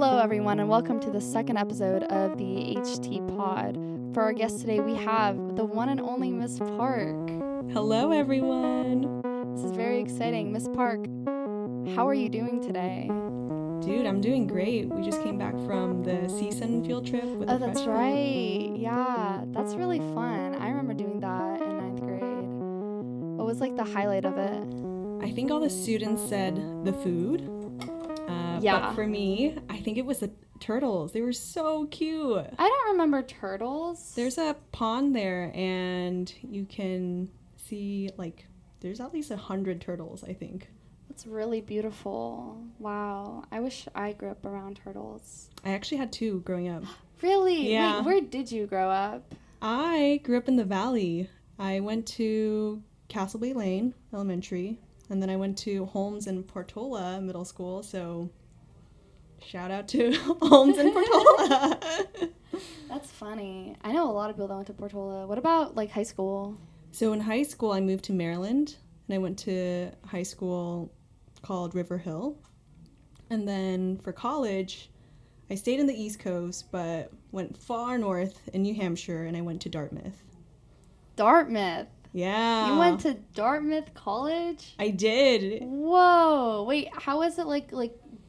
Hello, everyone, and welcome to the second episode of the HT Pod. For our guest today, we have the one and only Miss Park. Hello, everyone. This is very exciting. Miss Park, how are you doing today? Dude, I'm doing great. We just came back from the CSUN field trip with the that's freshmen. right. Yeah, that's really fun. I remember doing that in 9th grade. What was like the highlight of it? I think all the students said the food. But for me, I think it was the turtles. They were so cute. I don't remember turtles. There's a pond there, and you can see, there's at least 100 turtles, I think. That's really beautiful. Wow. I wish I grew up around turtles. I actually had 2 growing up. Really? Yeah. Wait, where did you grow up? I grew up in the Valley. I went to Castle Bay Lane Elementary, and then I went to Holmes and Portola Middle School, so shout out to Holmes and Portola. That's funny. I know a lot of people that went to Portola. What about high school? So in high school, I moved to Maryland, and I went to high school called River Hill. And then for college, I stayed in the East Coast, but went far north in New Hampshire, and I went to Dartmouth. Dartmouth? Yeah. You went to Dartmouth College? I did. Whoa. Wait, how is it like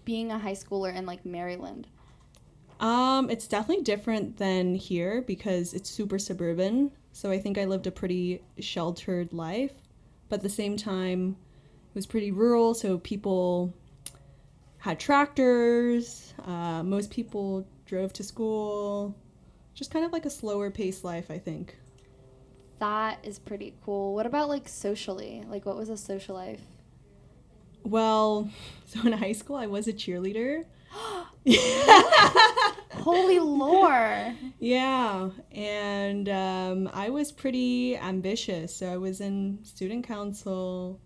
being a high schooler in Maryland? It's definitely different than here because it's super suburban. So I think I lived a pretty sheltered life, but at the same time, it was pretty rural. So people had tractors. Most people drove to school. Just kind of like a slower paced life, I think. That is pretty cool. What about socially? What was a social life? Well, so in high school, I was a cheerleader. Holy lore. Yeah, and I was pretty ambitious. So I was in student council,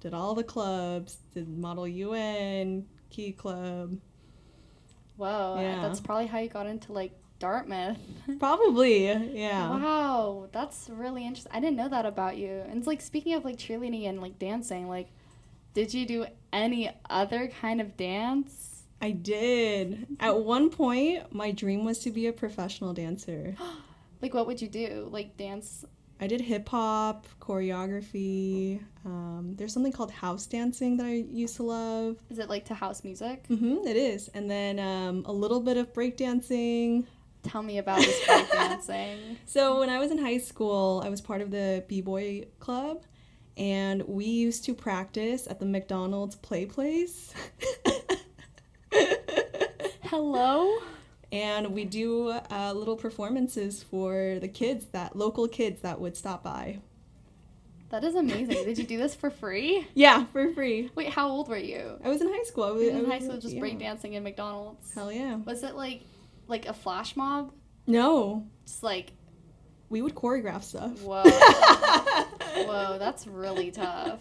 did all the clubs, did Model UN, Key Club. Whoa, yeah. That's probably how you got into Dartmouth. Probably, yeah. Wow, that's really interesting. I didn't know that about you. And it's speaking of cheerleading and dancing, did you do any other kind of dance? I did. At one point, my dream was to be a professional dancer. What would you do? Dance? I did hip hop, choreography. There's something called house dancing that I used to love. Is it to house music? Mm-hmm, it is. And then a little bit of breakdancing. Tell me about this breakdancing. So when I was in high school, I was part of the B-Boy club, and we used to practice at the McDonald's play place. Hello? And we do little performances for the local kids that would stop by. That is amazing. Did you do this for free? Yeah, for free. Wait, how old were you? I was in high school. I was in high school just breakdancing in McDonald's? Hell yeah. Was it like a flash mob? No. Just we would choreograph stuff. Whoa. Whoa, that's really tough.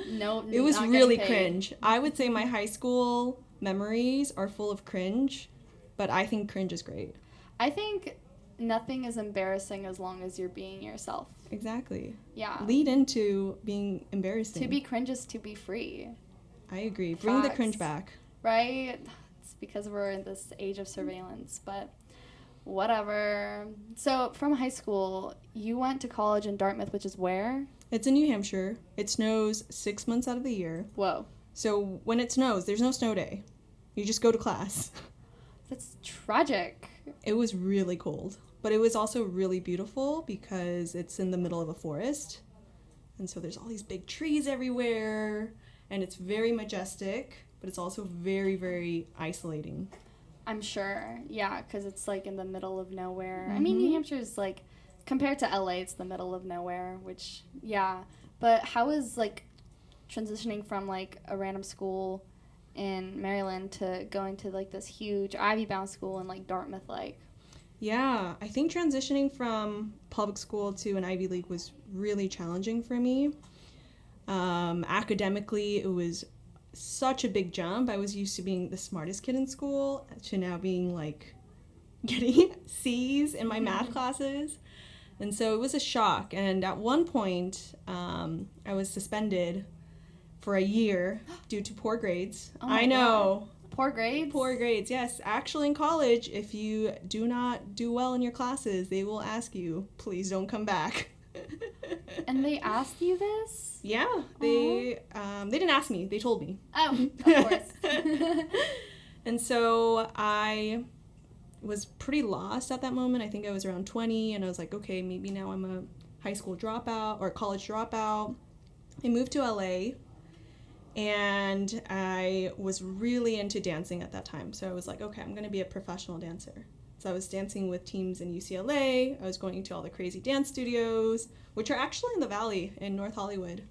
No, it was really cringe. I would say my high school memories are full of cringe, but I think cringe is great. I think nothing is embarrassing as long as you're being yourself. Exactly. Yeah. Lead into being embarrassing. To be cringe is to be free. I agree. Bring the cringe back. Right? It's because we're in this age of surveillance, but whatever. So from high school, you went to college in Dartmouth, which is where? It's in New Hampshire. It snows 6 months out of the year. Whoa. So when it snows, there's no snow day. You just go to class. That's tragic. It was really cold, but it was also really beautiful because it's in the middle of a forest. And so there's all these big trees everywhere, and it's very majestic, but it's also very, very isolating. I'm sure. Yeah, because it's in the middle of nowhere. Mm-hmm. I mean, New Hampshire is compared to LA, it's the middle of nowhere, which, yeah. But how is transitioning from a random school in Maryland to going to this huge Ivy-bound school in Dartmouth Yeah, I think transitioning from public school to an Ivy League was really challenging for me. Academically, it was such a big jump. I was used to being the smartest kid in school to now being getting C's in my math classes. And so it was a shock. And at one point, I was suspended for a year due to poor grades. Oh my I know. God. Poor grades? Poor grades, yes. Actually, in college, if you do not do well in your classes, they will ask you, please don't come back. And they asked you this? Yeah, they didn't ask me. They told me. Oh, of course. And so I was pretty lost at that moment. I think I was around 20, and I was like, okay, maybe now I'm a high school dropout or college dropout. I moved to LA, and I was really into dancing at that time. So I was like, okay, I'm going to be a professional dancer. So I was dancing with teams in UCLA. I was going to all the crazy dance studios, which are actually in the Valley in North Hollywood.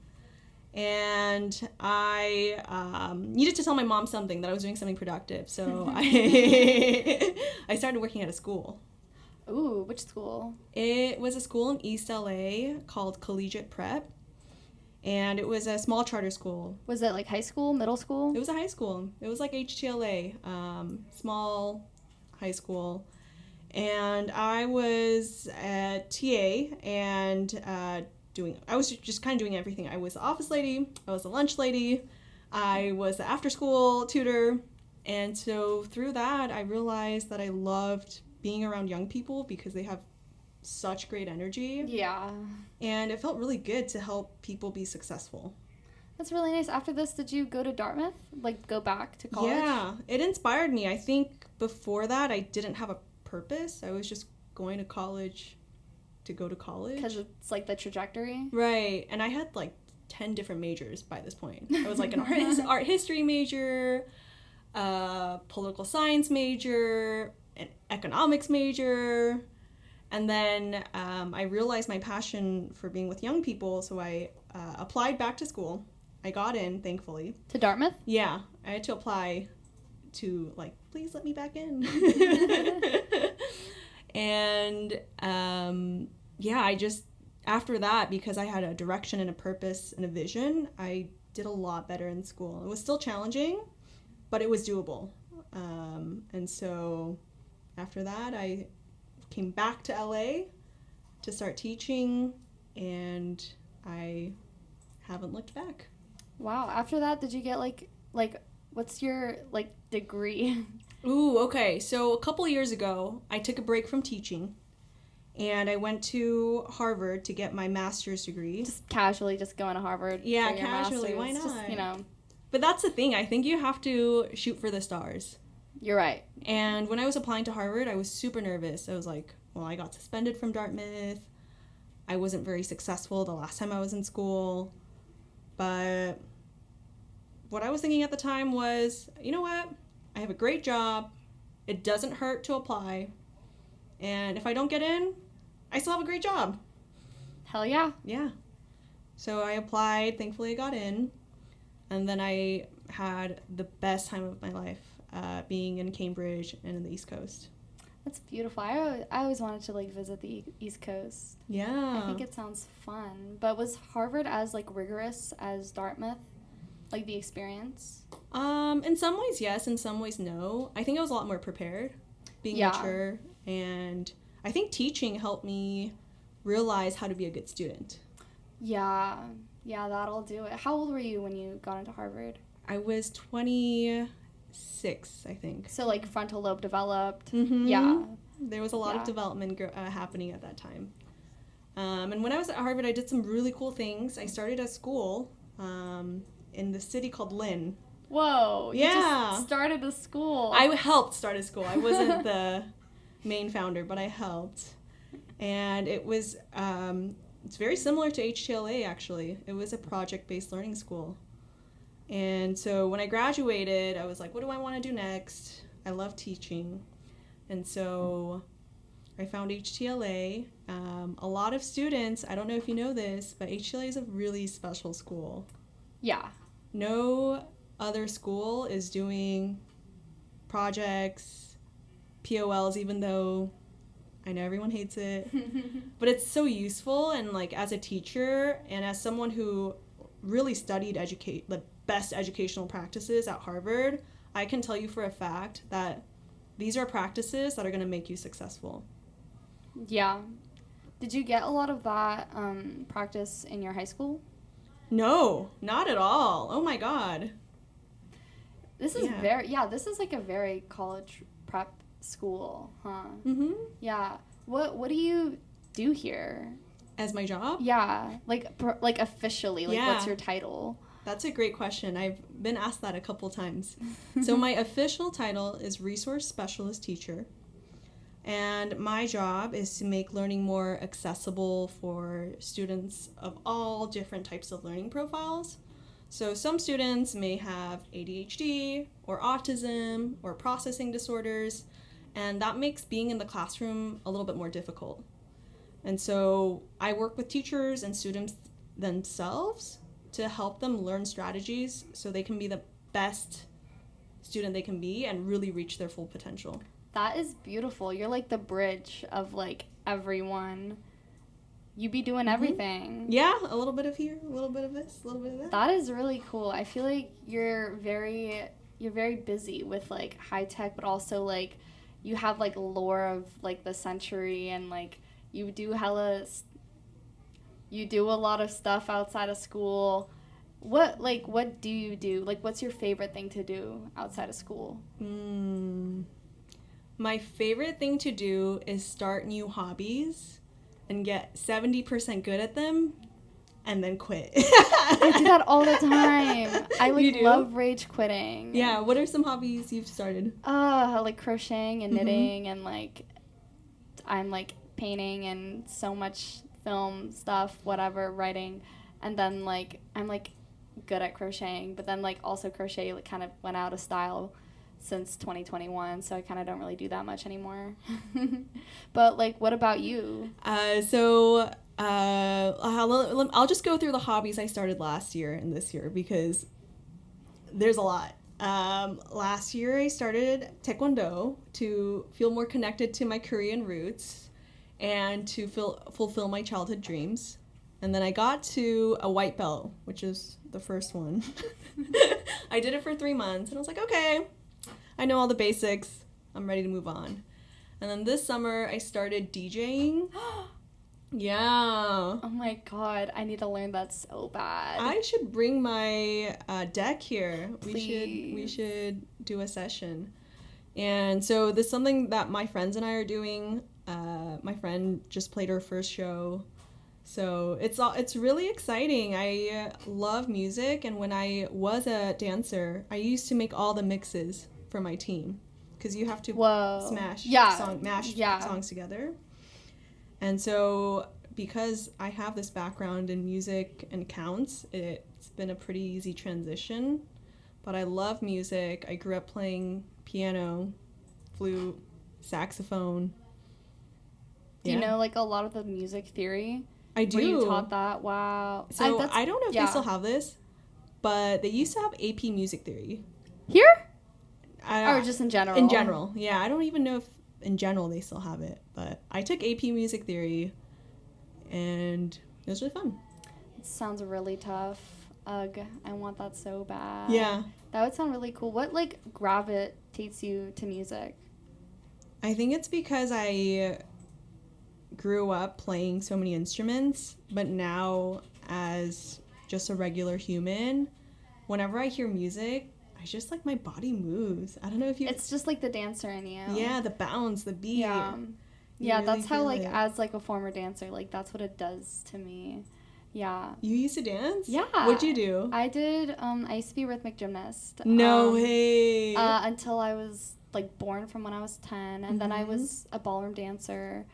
And I needed to tell my mom something, that I was doing something productive. So I started working at a school. Ooh, which school? It was a school in East LA called Collegiate Prep. And it was a small charter school. Was it like high school, middle school? It was a high school. It was like HTLA, small high school. And I was a TA and I was just kind of doing everything. I was the office lady, I was the lunch lady, I was the after school tutor. And so through that, I realized that I loved being around young people because they have such great energy. Yeah. And it felt really good to help people be successful. That's really nice. After this, did you go to Dartmouth? Like, go back to college? Yeah, it inspired me. I think before that, I didn't have a purpose. I was just going to college to go to college. Because it's like the trajectory? Right. And I had like 10 different majors by this point. I was like an art history major, political science major, an economics major. And then I realized my passion for being with young people, so I applied back to school. I got in, thankfully. To Dartmouth? Yeah, I had to apply to, like, please let me back in. And, yeah, I just, after that, because I had a direction and a purpose and a vision, I did a lot better in school. It was still challenging, but it was doable. And so after that, I came back to LA to start teaching, and I haven't looked back. Wow. After that, did you get like what's your like degree? Ooh, okay. So a couple years ago, I took a break from teaching, and I went to Harvard to get my master's degree. Just casually, just going to Harvard. Yeah, for your casually. master's. Why not? Just, you know. But that's the thing. I think you have to shoot for the stars. You're right. And when I was applying to Harvard, I was super nervous. I was like, well, I got suspended from Dartmouth. I wasn't very successful the last time I was in school. But what I was thinking at the time was, you know what? I have a great job. It doesn't hurt to apply. And if I don't get in, I still have a great job. Hell yeah. Yeah. So I applied. Thankfully, I got in. And then I had the best time of my life being in Cambridge and in the East Coast. That's beautiful. I always wanted to like visit the East Coast. Yeah. I think it sounds fun. But was Harvard as like rigorous as Dartmouth? Like the experience? In some ways, yes. In some ways, no. I think I was a lot more prepared, being mature. And I think teaching helped me realize how to be a good student. Yeah. Yeah, that'll do it. How old were you when you got into Harvard? I was 26, I think. So like frontal lobe developed. Mm-hmm. Yeah. There was a lot of development happening at that time. And when I was at Harvard, I did some really cool things. I started a school in the city called Lynn. Whoa. Yeah. You just started a school. I helped start a school. I wasn't the main founder, but I helped. And it was, it's very similar to HTLA, actually. It was a project-based learning school. And so when I graduated, I was like, what do I want to do next? I love teaching. And so I found HTLA. A lot of students, I don't know if you know this, but HTLA is a really special school. Yeah. No other school is doing projects, POLs, even though I know everyone hates it. But it's so useful, and like as a teacher and as someone who really studied the best educational practices at Harvard, I can tell you for a fact that these are practices that are going to make you successful. Yeah. Did you get a lot of that practice in your high school? No, not at all. Oh my God. This is this is like a very college prep school, huh? Mm-hmm. Yeah. What do you do here? As my job? Yeah. Like officially, like what's your title? That's a great question. I've been asked that a couple times. So my official title is Resource Specialist Teacher. And my job is to make learning more accessible for students of all different types of learning profiles. So some students may have ADHD or autism or processing disorders, and that makes being in the classroom a little bit more difficult. And so I work with teachers and students themselves to help them learn strategies so they can be the best student they can be and really reach their full potential. That is beautiful. You're like the bridge of like everyone. You be doing everything. Yeah, a little bit of here, a little bit of this, a little bit of that. That is really cool. I feel like you're very busy with like high tech, but also like you have like lore of like the century, and like you do a lot of stuff outside of school. What do you do? Like, what's your favorite thing to do outside of school? My favorite thing to do is start new hobbies and get 70% good at them and then quit. I do that all the time. I love rage quitting. Yeah, what are some hobbies you've started? Like crocheting and knitting, and like I'm like painting and so much film stuff, whatever, writing. And then like I'm like good at crocheting, but then like also crochet like kind of went out of style since 2021, so I kind of don't really do that much anymore. But like, what about you? I'll just go through the hobbies I started last year and this year because there's a lot. Last year I started Taekwondo to feel more connected to my Korean roots and to fulfill my childhood dreams. And then I got to a white belt, which is the first one. I did it for 3 months, and I was like, okay, I know all the basics. I'm ready to move on. And then this summer, I started DJing. Yeah. Oh my god, I need to learn that so bad. I should bring my deck here. Please. We should do a session. And so this is something that my friends and I are doing. My friend just played her first show. So it's really exciting. I love music, and when I was a dancer, I used to make all the mixes for my team because you have to mash songs together. And so because I have this background in music and counts, it's been a pretty easy transition. But I love music. I grew up playing piano, flute, saxophone. Do you know like a lot of the music theory? I do. Were you taught that? Wow. So I don't know if they still have this, but they used to have AP Music Theory. Here? Or just in general? In general, yeah. I don't even know if in general they still have it, but I took AP Music Theory, and it was really fun. It sounds really tough. Ugh, I want that so bad. Yeah. That would sound really cool. What, like, gravitates you to music? I think it's because I grew up playing so many instruments, but now as just a regular human, whenever I hear music, I just like my body moves. I don't know if you... It's just like the dancer in you. Yeah, the bounce, the beat. Yeah, really that's how like as like a former dancer, like that's what it does to me. Yeah. You used to dance? Yeah. What'd you do? I did, I used to be a rhythmic gymnast. No way. Until I was like born from when I was 10, and then I was a ballroom dancer.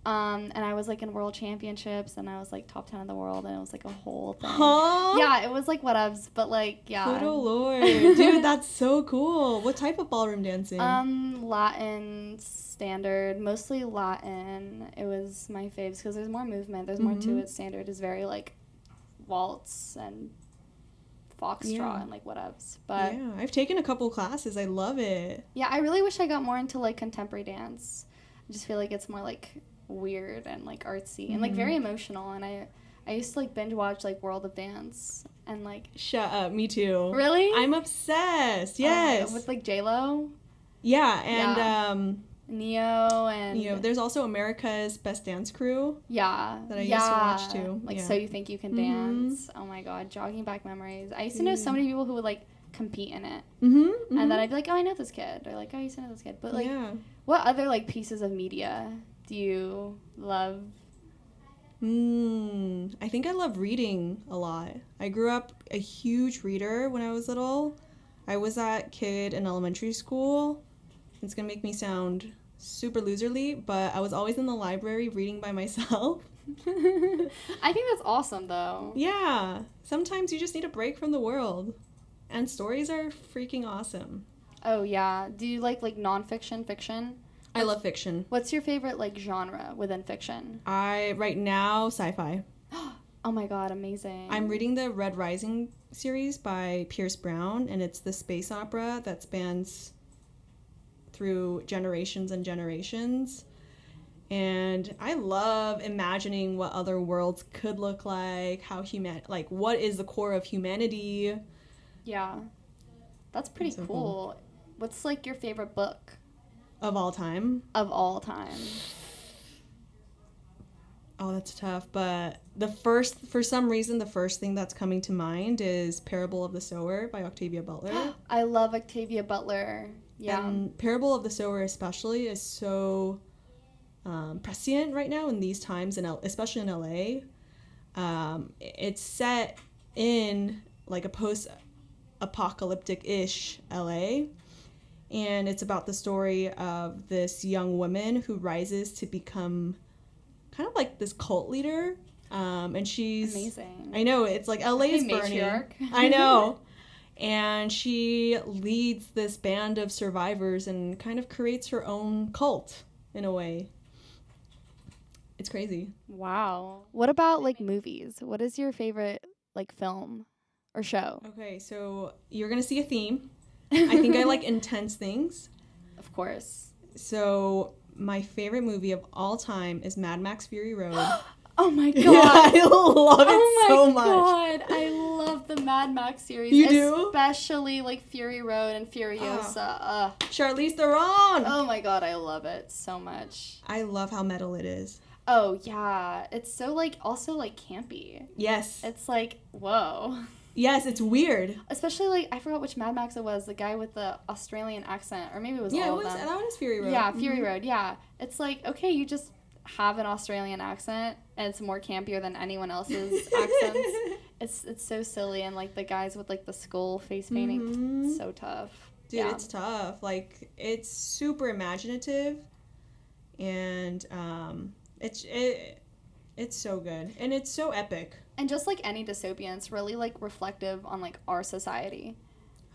And I was like in world championships, and I was like top 10 in the world, and it was like a whole thing. Huh? Yeah, it was like whatevs, but like, yeah. Good old Lord. Dude, that's so cool. What type of ballroom dancing? Latin standard, mostly Latin. It was my faves because there's more movement, there's more to it. Standard is very like waltz and foxtrot and like whatevs. But yeah, I've taken a couple classes. I love it. Yeah, I really wish I got more into like contemporary dance. I just feel like it's more like weird and like artsy and like very emotional, and I used to like binge watch like World of Dance and like... Shut up, me too. Really? I'm obsessed. Yes. With like J-Lo. Yeah, and Neo and there's also America's Best Dance Crew. Yeah. That I used to watch too. Like So You Think You Can Dance. Oh my god, jogging back memories. I used to know so many people who would like compete in it. Mm-hmm. And then I'd be like, oh, I know this kid. Or like, oh, I used to know this kid. But like, what other like pieces of media do you love? I think I love reading a lot. I grew up a huge reader when I was little. I was that kid in elementary school. It's going to make me sound super loserly, but I was always in the library reading by myself. I think that's awesome, though. Yeah. Sometimes you just need a break from the world. And stories are freaking awesome. Oh, yeah. Do you like nonfiction, fiction? I love fiction. What's your favorite, like, genre within fiction? Right now, sci-fi. Oh my god, amazing. I'm reading the Red Rising series by Pierce Brown, and it's the space opera that spans through generations and generations. And I love imagining what other worlds could look like, what is the core of humanity. Yeah. That's pretty so cool. What's, like, your favorite book? Of all time? Of all time. Oh, that's tough. But for some reason, the first thing that's coming to mind is Parable of the Sower by Octavia Butler. I love Octavia Butler. Yeah. And Parable of the Sower especially is so prescient right now in these times, especially in LA. It's set in like a post-apocalyptic-ish LA. And it's about the story of this young woman who rises to become kind of like this cult leader. And she's... Amazing. I know, it's like LA is burning. Matriarch. I know. And she leads this band of survivors and kind of creates her own cult, in a way. It's crazy. Wow. What about, like, movies? What is your favorite, like, film or show? Okay, so you're going to see a theme. I think I like intense things. Of course. So my favorite movie of all time is Mad Max Fury Road. Oh my god. Yeah, I love it so much. Oh my god. I love the Mad Max series. You do? Especially like Fury Road and Furiosa. Charlize Theron. Oh my god, I love it so much. I love how metal it is. Oh yeah. It's so like also like campy. Yes. It's like, whoa. Yes, it's weird. Especially, like, I forgot which Mad Max it was, the guy with the Australian accent, or maybe it was all of them. Yeah, that one is Fury Road. Yeah, Fury Road, yeah. It's like, okay, you just have an Australian accent, and it's more campier than anyone else's accents. It's so silly, and, like, the guys with, like, the skull face painting, it's so tough. Dude, it's tough. Like, it's super imaginative, and it's so good, and it's so epic. And just like any dystopian, it's really like reflective on like our society.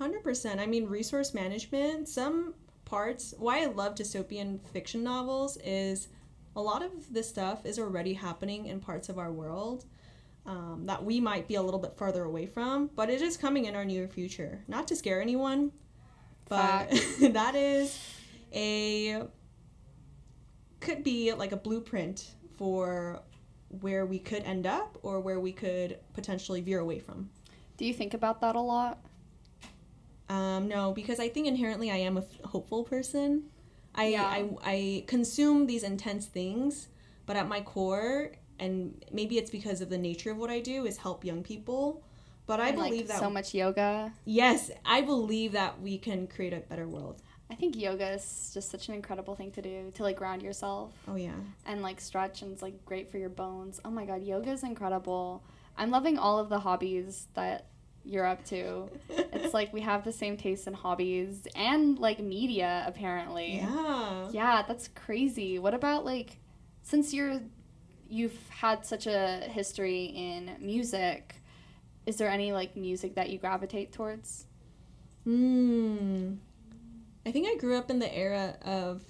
100%. I mean, resource management, some parts, why I love dystopian fiction novels is a lot of this stuff is already happening in parts of our world that we might be a little bit farther away from, but it is coming in our near future. Not to scare anyone, but that is could be like a blueprint for where we could end up or where we could potentially veer away from. Do you think about that a lot? No, because I think inherently I am a hopeful person. I consume these intense things, but at my core, and maybe it's because of the nature of what I do, is help young people. But I believe that... so much yoga. Yes, I believe that we can create a better world. I think yoga is just such an incredible thing to do, to, like, ground yourself. Oh, yeah. And, like, stretch, and it's, like, great for your bones. Oh, my God, yoga is incredible. I'm loving all of the hobbies that you're up to. It's, like, we have the same taste in hobbies and, like, media, apparently. Yeah. Yeah, that's crazy. What about, like, since you've had such a history in music, is there any, like, music that you gravitate towards? I think I grew up in the era of,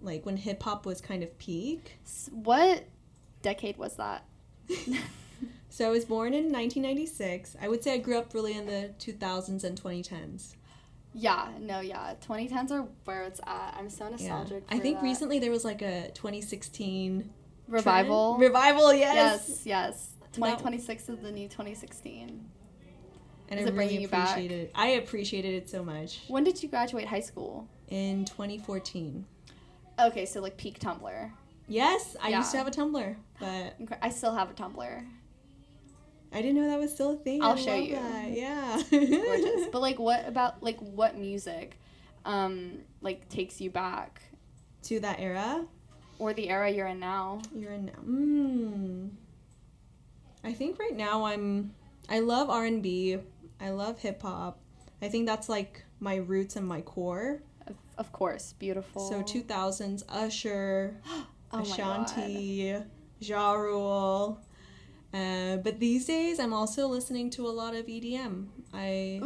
like, when hip-hop was kind of peak. What decade was that? So I was born in 1996. I would say I grew up really in the 2000s and 2010s. Yeah, 2010s are where it's at. I'm so nostalgic for I think that. recently there was, like, a 2016... Revival? Revival, yes! Yes. 2026 is the new 2016. And Is I it really bringing you back? appreciated it. I appreciated it so much. When did you graduate high school? In 2014. Okay, so like peak Tumblr. Yes, I used to have a Tumblr, but... I still have a Tumblr. I didn't know that was still a thing. I'll show you. That. Yeah. Gorgeous. But like, what about like what music, like takes you back to that era, or the era you're in now? I think right now I love R&B. I love hip hop. I think that's like my roots and my core. Of course, beautiful. So 2000s Usher, Oh Ashanti, Ja Rule. But these days, I'm also listening to a lot of EDM. I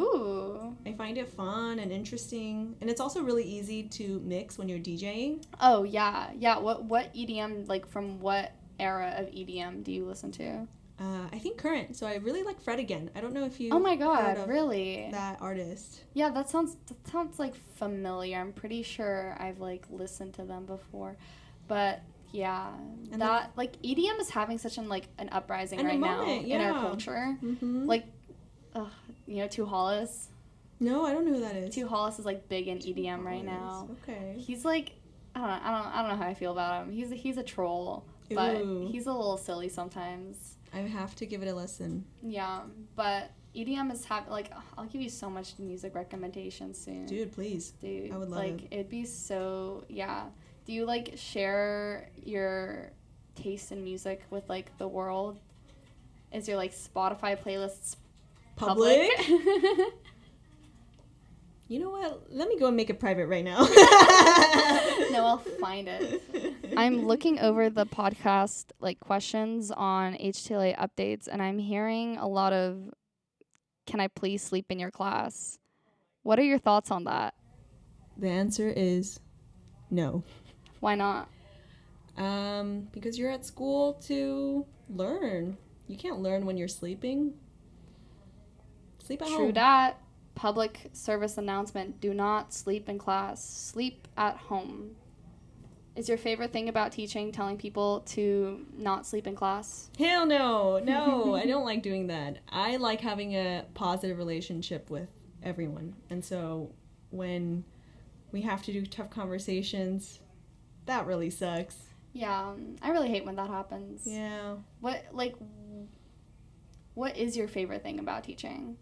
find it fun and interesting, and it's also really easy to mix when you're DJing. Oh yeah. What EDM, like from what era of EDM do you listen to? I think current. So I really like Fred again. I don't know if you. Oh my God! Heard of really? That artist. Yeah, that sounds like familiar. I'm pretty sure I've like listened to them before, but. Yeah, and that like EDM is having such an uprising right now in our culture. Mm-hmm. Like, you know, Tu Hollis. No, I don't know who that is. Tu Hollis is like big in EDM right now. Okay. He's like, I don't know how I feel about him. He's a troll, but he's a little silly sometimes. I have to give it a listen. Yeah, but EDM is I'll give you so much music recommendations soon. Dude, please. Dude, I would love it. It'd be so Do you like share your taste in music with like the world? Is your like Spotify playlists public? You know what? Let me go and make it private right now. No, I'll find it. I'm looking over the podcast like questions on HTLA updates, and I'm hearing a lot of, "Can I please sleep in your class?" What are your thoughts on that? The answer is no. Why not? Because you're at school to learn. You can't learn when you're sleeping. Sleep at home. True that. Public service announcement. Do not sleep in class. Sleep at home. Is your favorite thing about teaching telling people to not sleep in class? Hell no. No, I don't like doing that. I like having a positive relationship with everyone. And so when we have to do tough conversations, that really sucks. Yeah, I really hate when that happens. Yeah. What is your favorite thing about teaching?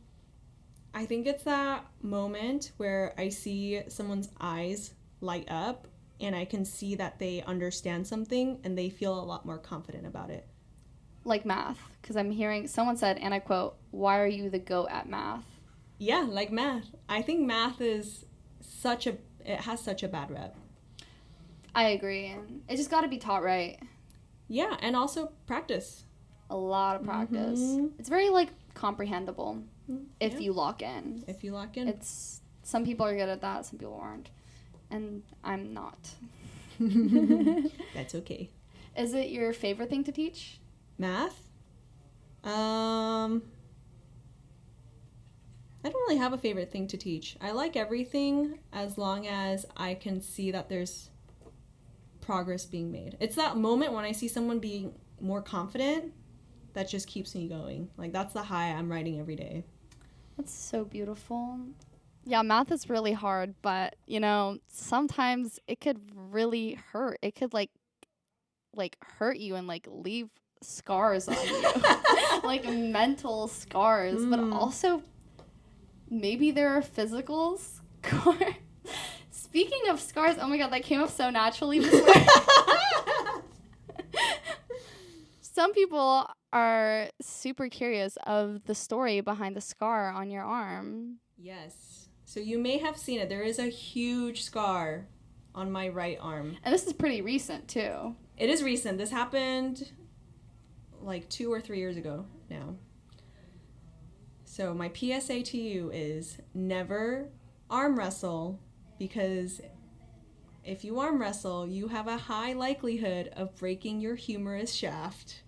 I think it's that moment where I see someone's eyes light up and I can see that they understand something and they feel a lot more confident about it. Like math, because I'm hearing someone said, and I quote, "Why are you the GOAT at math?" Yeah, like math. I think math is it has such a bad rep. I agree. It just got to be taught right. Yeah, and also practice. A lot of practice. Mm-hmm. It's very comprehensible if you lock in. If you lock in. It's some people are good at that, some people aren't. And I'm not. That's okay. Is it your favorite thing to teach? Math? I don't really have a favorite thing to teach. I like everything as long as I can see that there's progress being made. It's that moment when I see someone being more confident that just keeps me going. Like, that's the high I'm riding every day. That's so beautiful. Yeah, math is really hard, but, you know, sometimes it could really hurt. It could, like hurt you and, leave scars on you. Mental scars. But also, maybe there are physical scars. Speaking of scars, oh my God, that came up so naturally before. Some people are super curious of the story behind the scar on your arm. Yes. So you may have seen it. There is a huge scar on my right arm. And this is pretty recent, too. It is recent. This happened 2 or 3 years ago now. So my PSA to you is never arm wrestle, because if you arm wrestle, you have a high likelihood of breaking your humerus shaft.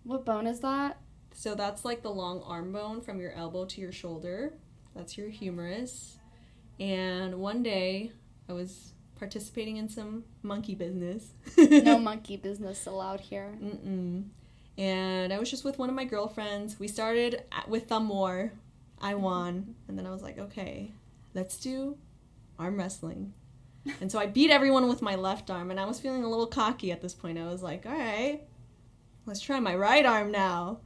What bone is that? So that's the long arm bone from your elbow to your shoulder. That's your humerus. And one day, I was participating in some monkey business. No monkey business allowed here. Mm-mm. And I was just with one of my girlfriends. We started with thumb war. I won. And then I was like, okay, let's do arm wrestling. And so I beat everyone with my left arm, and I was feeling a little cocky at this point. I was like, all right, let's try my right arm now.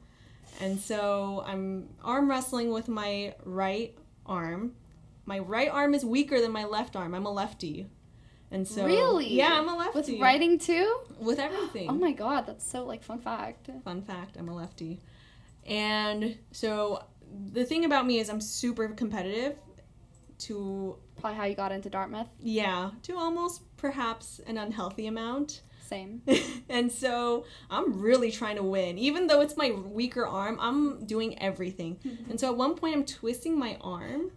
And so I'm arm wrestling with my right arm. My right arm is weaker than my left arm. I'm a lefty. And so Really? Yeah, I'm a lefty. With writing too? With everything. Oh my god, that's so like fun fact. Fun fact, I'm a lefty. And so the thing about me is I'm super competitive to Probably how you got into Dartmouth. to almost perhaps an unhealthy amount. Same. And so I'm really trying to win. Even though it's my weaker arm, I'm doing everything. And so at one point I'm twisting my arm.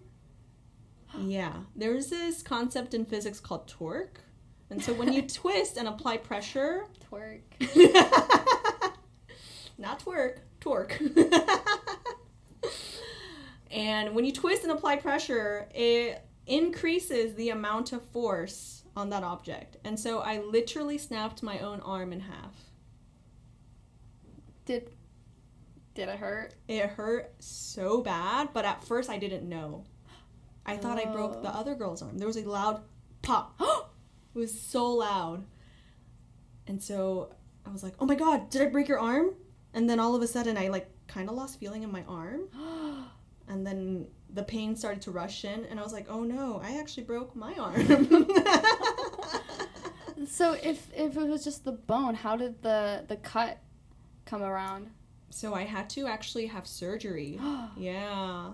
Yeah. There's this concept in physics called torque. And so when you twist and apply pressure... Twerk. Not twerk, torque. And when you twist and apply pressure, it increases the amount of force on that object. And so I literally snapped my own arm in half. Did it hurt? It hurt so bad, but at first I didn't know. I thought I broke the other girl's arm. There was a loud pop. It was so loud. And so I was like, oh my god, did I break your arm? And then all of a sudden I like kind of lost feeling in my arm. And then the pain started to rush in, and I was like, oh no, I actually broke my arm. So if it was just the bone, how did the cut come around? So I had to actually have surgery. Yeah.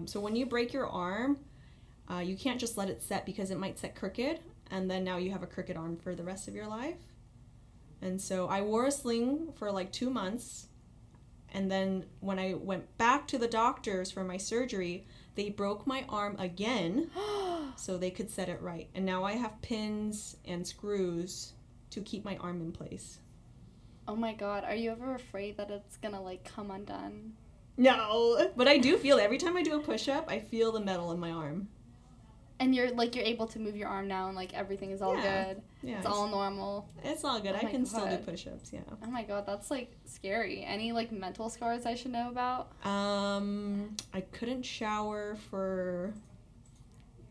So when you break your arm, you can't just let it set because it might set crooked, and then now you have a crooked arm for the rest of your life. And so I wore a sling for like 2 months. And then when I went back to the doctors for my surgery, they broke my arm again so they could set it right. And now I have pins and screws to keep my arm in place. Oh my god, are you ever afraid that it's gonna like come undone? No, but I do feel it. Every time I do a push-up, I feel the metal in my arm. And you're able to move your arm now and like everything is all good. Yeah. It's all normal. It's all good. Oh I my can still do God. push-ups, yeah. Oh my god, that's like scary. Any like mental scars I should know about? I couldn't shower for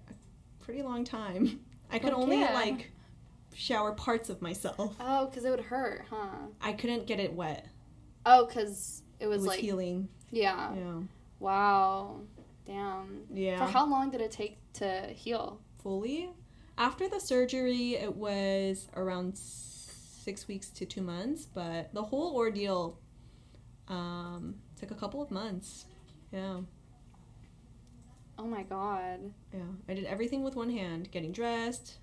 a pretty long time. I could only like shower parts of myself. Oh, because it would hurt, huh? I couldn't get it wet. Oh, because it It was was like healing. yeah. Yeah. Wow. Damn. Yeah. For how long did it take to heal? Fully. After the surgery, it was around 6 weeks to 2 months, but the whole ordeal took a couple of months. Yeah. Oh my god. Yeah. I did everything with one hand, getting dressed.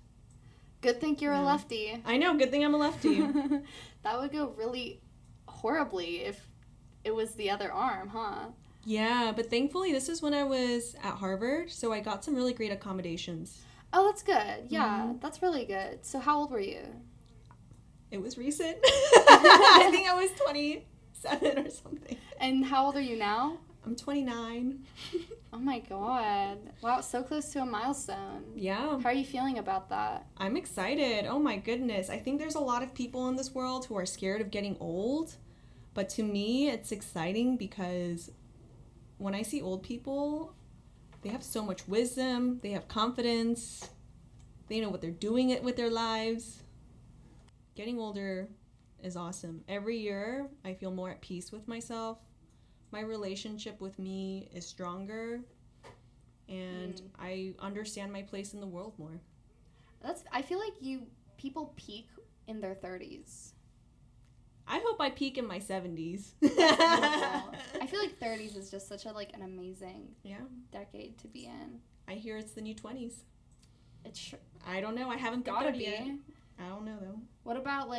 Good thing you're a Yeah. lefty. I know, good thing I'm a lefty. That would go really horribly if it was the other arm, huh? Yeah, but thankfully this is when I was at Harvard, so I got some really great accommodations. Oh, that's good. Yeah, that's really good. So how old were you? It was recent. I think I was 27 or something. And how old are you now? I'm 29. Oh my god. Wow, so close to a milestone. Yeah. How are you feeling about that? I'm excited. Oh my goodness. I think there's a lot of people in this world who are scared of getting old. But to me, it's exciting because when I see old people, they have so much wisdom, they have confidence, they know what they're doing it with their lives. Getting older is awesome. Every year, I feel more at peace with myself. My relationship with me is stronger, and I understand my place in the world more. I feel like people peak in their 30s. I hope I peak in my 70s. I feel like 30s is just such an amazing decade to be in. I hear it's the new 20s. It's I don't know. I haven't gotta been be. there yet. I don't know though. What about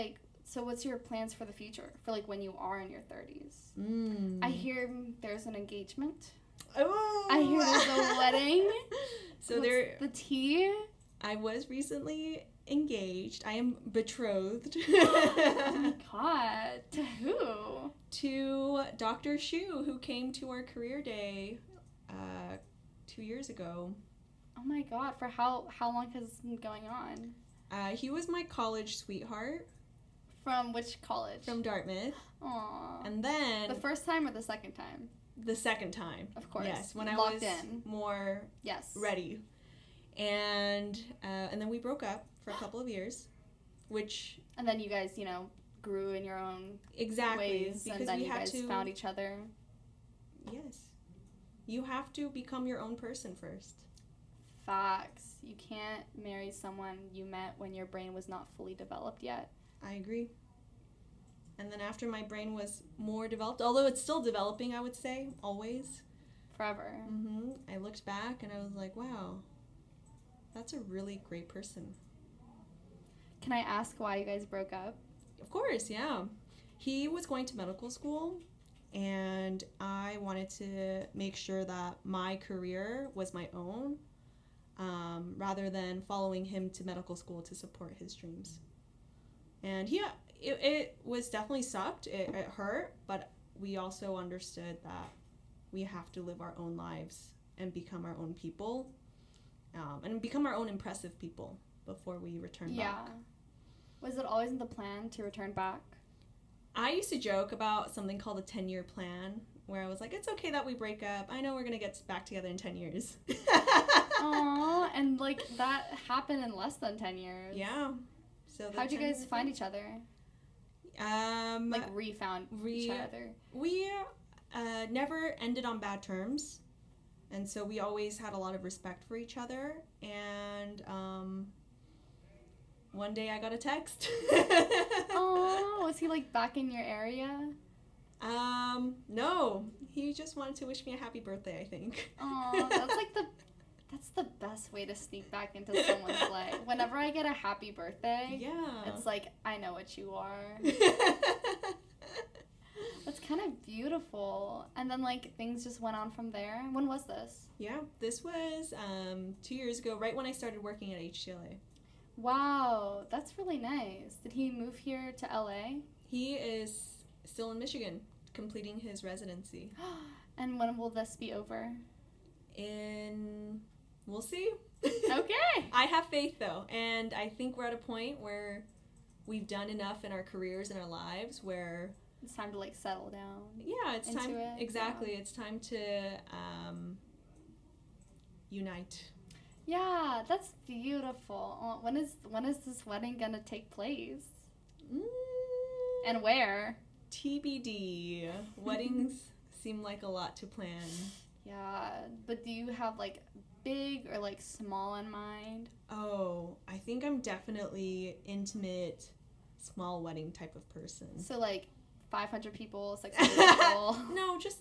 so what's your plans for the future? For when you are in your 30s? I hear there's an engagement. Oh. I hear there's a wedding. So What's the tea? I was recently engaged. I am betrothed. Oh my god. To who? To Dr. Shu, who came to our career day 2 years ago. Oh my god. For how long has this been going on? He was my college sweetheart. From which college? From Dartmouth. Aww. And then... The first time or the second time? The second time. Of course. Yes, when I Locked was in. more ready. And then we broke up for a couple of years, which... And then you guys, grew in your own Exactly. ways, Because and then we you had guys to found each other. Yes. You have to become your own person first. Facts. You can't marry someone you met when your brain was not fully developed yet. I agree. And then after my brain was more developed, although it's still developing, I would say, always. Forever. I looked back and I was like, wow, that's a really great person. Can I ask why you guys broke up? Of course, yeah. He was going to medical school, and I wanted to make sure that my career was my own, rather than following him to medical school to support his dreams. And it was definitely sucked. It hurt, but we also understood that we have to live our own lives and become our own people, and become our own impressive people before we return back. Yeah. Was it always in the plan to return back? I used to joke about something called a 10-year plan, where I was like, it's okay that we break up. I know we're going to get back together in 10 years. Aww, and like that happened in less than 10 years. Yeah. So how'd you guys find each other? Like re-found each other? We never ended on bad terms. And so we always had a lot of respect for each other. And one day I got a text. Oh, was he like back in your area? No. He just wanted to wish me a happy birthday, I think. Oh, that's the best way to sneak back into someone's life. Whenever I get a happy birthday, it's like, I know what you are. That's kind of beautiful. And then like things just went on from there. When was this? Yeah, this was 2 years ago, right when I started working at HCLA. Wow, that's really nice. Did he move here to LA? He is still in Michigan, completing his residency. And when will this be over? We'll see. Okay. I have faith though, and I think we're at a point where we've done enough in our careers and our lives where it's time to like settle down. Yeah, it's time. Exactly, yeah. It's time to unite. Yeah, that's beautiful. When is this wedding gonna take place? And where? TBD. Weddings seem like a lot to plan. Yeah, but do you have like big or like small in mind? Oh, I think I'm definitely intimate, small wedding type of person. So like 500 people, 600 people? No, just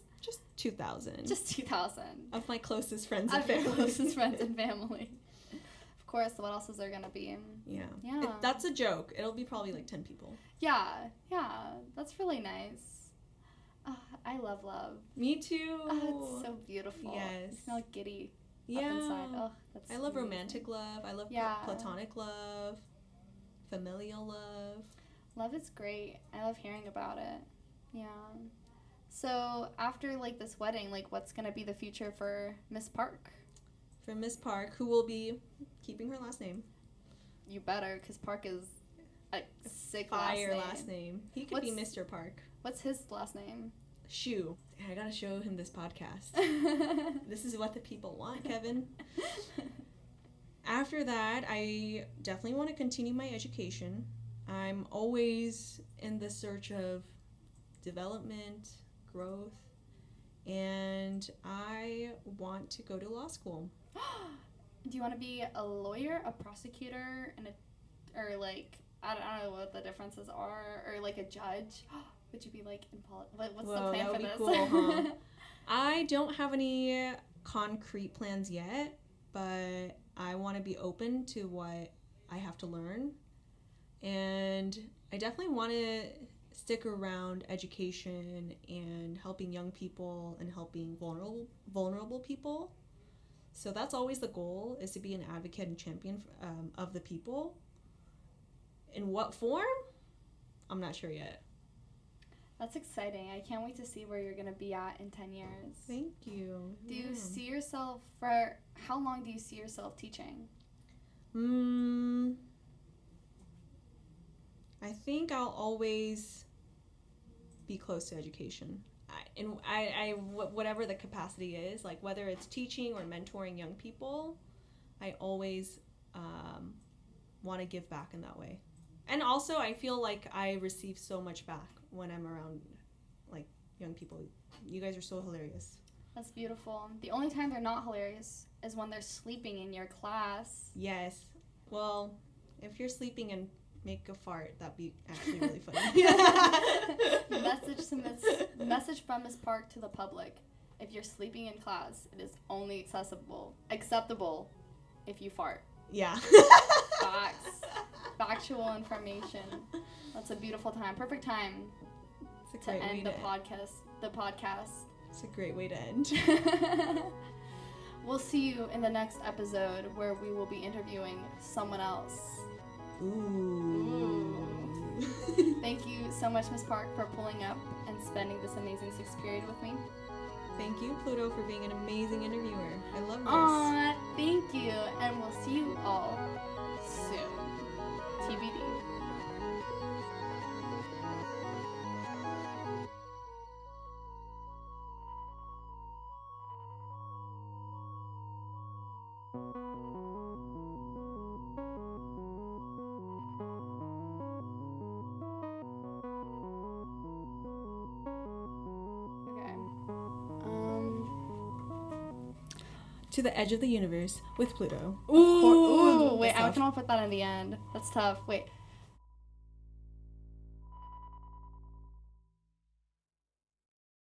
2,000. Just 2,000. Of my closest friends and family. Of your closest friends and family. Of course, what else is there gonna be? Yeah. Yeah. That's a joke. It'll be probably like 10 people. Yeah, that's really nice. I love love. Me too. It's so beautiful. Yes. You feel like giddy yeah. up inside. Oh, that's I love amazing. romantic love. I love platonic love, familial love. Love is great. I love hearing about it. Yeah. So after like this wedding, like what's gonna be the future for Miss Park? For Miss Park, who will be keeping her last name. You better, because Park is a sick fire last name. He could be Mr. Park. What's his last name? Shu. I gotta show him this podcast. This is what the people want, Kevin. After that, I definitely want to continue my education. I'm always in the search of development, growth, and I want to go to law school. Do you want to be a lawyer, a prosecutor, or like, I don't know what the differences are, or like a judge? Would you be like in politics? What's the plan for this? Cool, huh? I don't have any concrete plans yet, but I want to be open to what I have to learn. And I definitely want to stick around education and helping young people and helping vulnerable people. So that's always the goal, is to be an advocate and champion of the people. In what form? I'm not sure yet. That's exciting. I can't wait to see where you're going to be at in 10 years. Thank you. Do you see yourself, for how long do you see yourself teaching? I think I'll always be close to education. Whatever the capacity is, like whether it's teaching or mentoring young people, I always want to give back in that way. And also, I feel like I receive so much back when I'm around, like, young people. You guys are so hilarious. That's beautiful. The only time they're not hilarious is when they're sleeping in your class. Yes. Well, if you're sleeping and make a fart, that'd be actually really funny. Message from Miss Park to the public. If you're sleeping in class, it is only acceptable if you fart. Yeah. Facts. Factual information. That's a beautiful time. Perfect time to end the podcast. It's a great way to end. We'll see you in the next episode where we will be interviewing someone else. Ooh. Thank you so much, Miss Park, for pulling up and spending this amazing 6th period with me. Thank you, Pluto, for being an amazing interviewer. I love this. Aw, thank you. And we'll see you all soon. TBD. To the edge of the universe with Pluto. Ooh, wait, I tough. can put that in the end. That's tough. Wait.